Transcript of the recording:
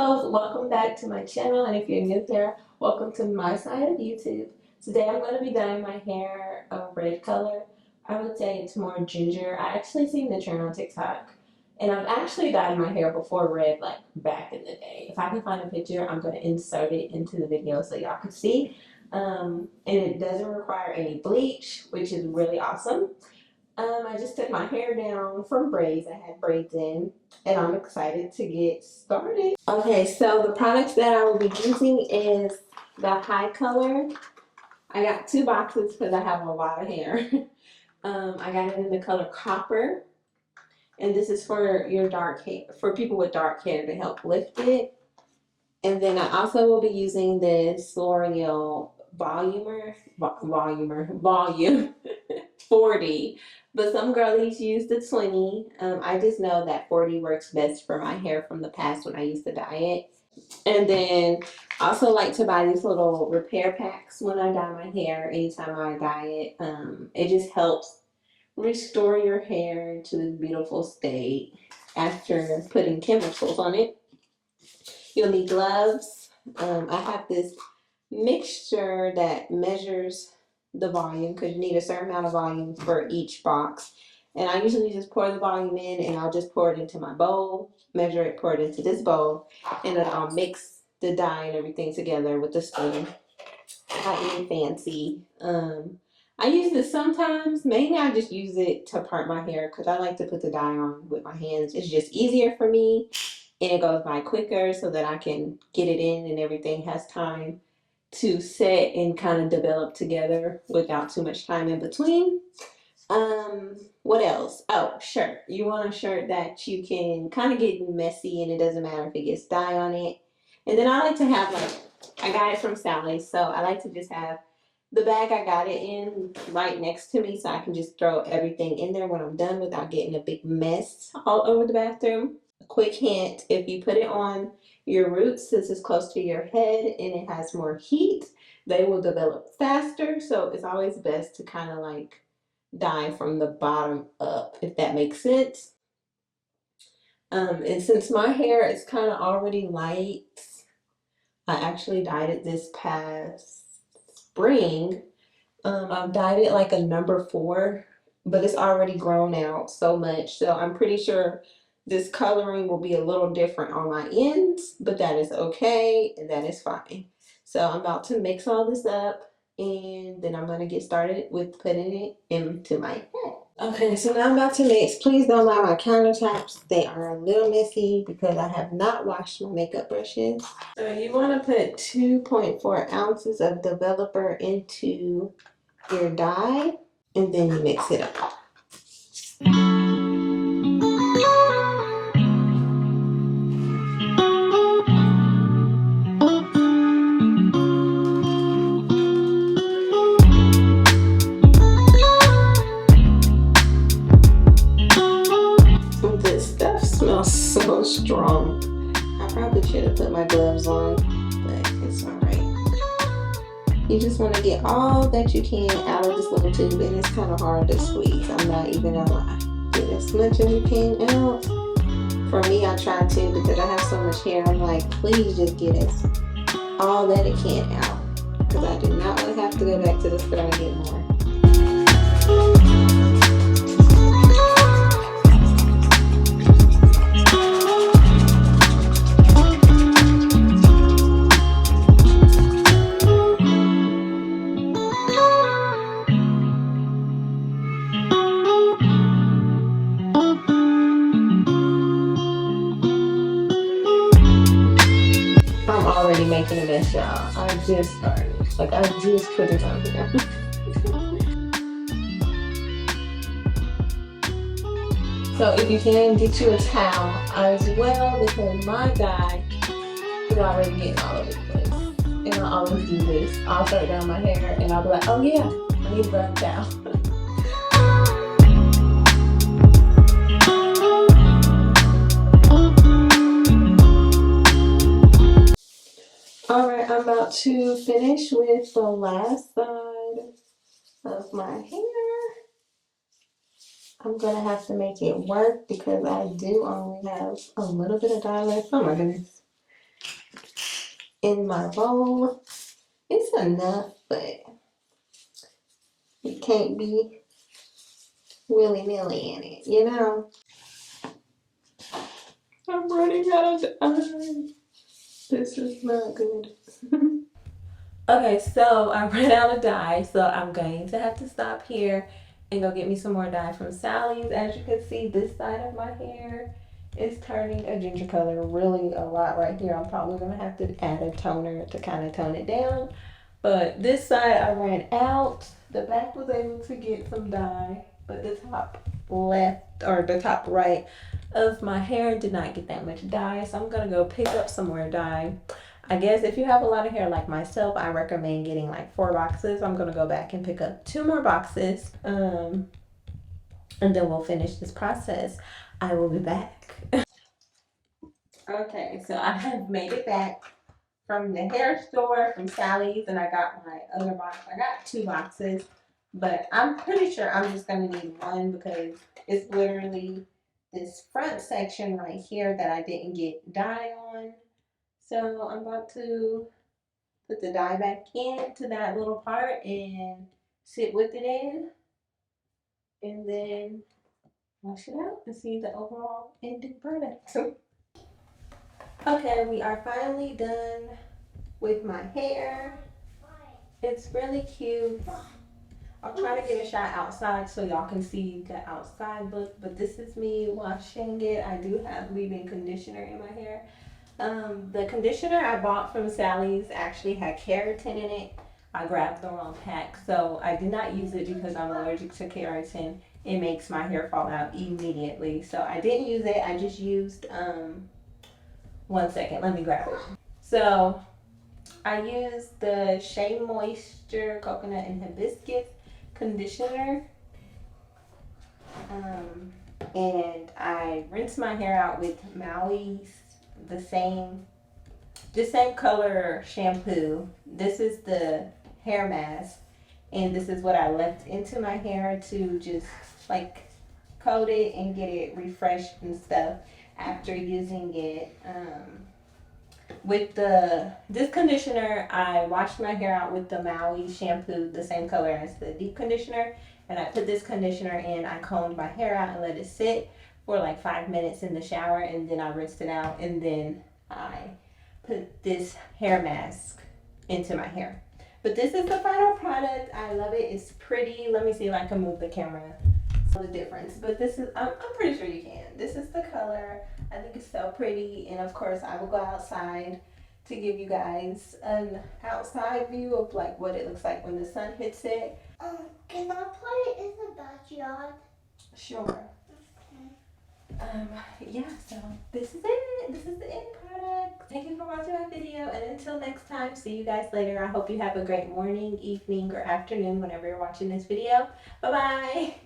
Hello, welcome back to my channel, and if you're new here, welcome to my side of YouTube. Today I'm going to be dyeing my hair a red color. I would say it's more ginger. I actually seen the trend on TikTok, and I've actually dyed my hair before red, like back in the day. If I can find a picture, I'm going to insert it into the video so y'all can see. And it doesn't require any bleach, which is really awesome. I just took my hair down from braids. I had braids in, and I'm excited to get started. Okay, so the products that I will be using is the hicolor. I got 2 boxes because I have a lot of hair. I got it in the color copper, and this is for your dark hair, for people with dark hair to help lift it. And then I also will be using this L'Oreal volume 40. But some girlies use the 20. I just know that 40 works best for my hair from the past when I used to dye it. And then I also like to buy these little repair packs when I dye my hair, anytime I dye it. It just helps restore your hair to this beautiful state after putting chemicals on it. You'll need gloves. I have this mixture that measures the volume because you need a certain amount of volume for each box. And I usually just pour the volume in, and I'll just pour it into my bowl, measure it, pour it into this bowl, and then I'll mix the dye and everything together with the spoon. Not even fancy. I use this sometimes. Mainly I just use it to part my hair because I like to put the dye on with my hands. It's just easier for me, and it goes by quicker so that I can get it in and everything has time to set and kind of develop together without too much time in between. What else? Oh, shirt. You want a shirt that you can kind of get messy and it doesn't matter if it gets dye on it. And then I like to have, like, I got it from Sally's, so I like to just have the bag I got it in right next to me so I can just throw everything in there when I'm done without getting a big mess all over the bathroom. A quick hint, if you put it on your roots, this is close to your head and it has more heat, they will develop faster. So it's always best to kind of like dye from the bottom up, if that makes sense. And since my hair is kind of already light, I actually dyed it this past spring. I've dyed it like a number 4, but it's already grown out so much. So I'm pretty sure this coloring will be a little different on my ends, but that is okay and that is fine. So I'm about to mix all this up, and then I'm going to get started with putting it into my head. Okay, so now I'm about to mix. Please don't mind my countertops. They are a little messy because I have not washed my makeup brushes. So you want to put 2.4 ounces of developer into your dye, and then you mix it up. This stuff smells so strong. I probably should have put my gloves on, but it's alright. You just want to get all that you can out of this little tube, and it's kind of hard to squeeze. I'm not even gonna lie. Get as much as you can out. For me, I try to because I have so much hair. I'm like, please just get all that it can out, because I do not want to have to go back to the store and get more. I'm already making a mess, y'all. I just started. Like, I just put it on there. So if you can, get you a towel as well, because my dye is already getting all over the place. And I always do this. I'll start down my hair and I'll be like, oh yeah, I need to grab a towel. Alright, I'm about to finish with the last side of my hair. I'm gonna have to make it work because I do only have a little bit of dye left. Oh my goodness. in my bowl. It's enough, but it can't be willy-nilly in it, you know? I'm running out of time. This is not good. Okay, so I ran out of dye, so I'm going to have to stop here and go get me some more dye from Sally's. As you can see, this side of my hair is turning a ginger color really a lot right here. I'm probably going to have to add a toner to kind of tone it down. But this side I ran out. The back was able to get some dye, but the top left or the top right of my hair did not get that much dye. So I'm going to go pick up some more dye. I guess if you have a lot of hair like myself, I recommend getting like 4 boxes. I'm gonna go back and pick up 2 more boxes, and then we'll finish this process. I will be back. Okay, so I have made it back from the hair store, from Sally's, and I got my other box. I got 2 boxes, but I'm pretty sure I'm just gonna need 1 because it's literally this front section right here that I didn't get dye on. So I'm about to put the dye back into that little part and sit with it in, and then wash it out and see the overall ending product. Okay, we are finally done with my hair. It's really cute. I'll try to get a shot outside so y'all can see the outside look, but this is me washing it. I do have leave-in conditioner in my hair. The conditioner I bought from Sally's actually had keratin in it. I grabbed the wrong pack, so I did not use it because I'm allergic to keratin. It makes my hair fall out immediately. So I didn't use it. I just used, 1 second, let me grab it. So I used the Shea Moisture Coconut and Hibiscus conditioner. And I rinsed my hair out with Maui's the same color shampoo. This is the hair mask, and this is what I left into my hair to just like coat it and get it refreshed and stuff after using it. With this conditioner, I washed my hair out with the Maui shampoo, the same color as the deep conditioner, and I put this conditioner in. I combed my hair out and let it sit for like 5 minutes in the shower, and then I rinsed it out, and then I put this hair mask into my hair. But this is the final product. I love it. It's pretty. Let me see if I can move the camera. The difference, but this is, I'm pretty sure you can. This is the color. I think it's so pretty, and of course I will go outside to give you guys an outside view of like what it looks like when the sun hits it. Can I play in the backyard? Sure. Yeah, so this is it. This is the end product. Thank you for watching my video, and until next time, see you guys later. I hope you have a great morning, evening, or afternoon whenever you're watching this video. Bye bye.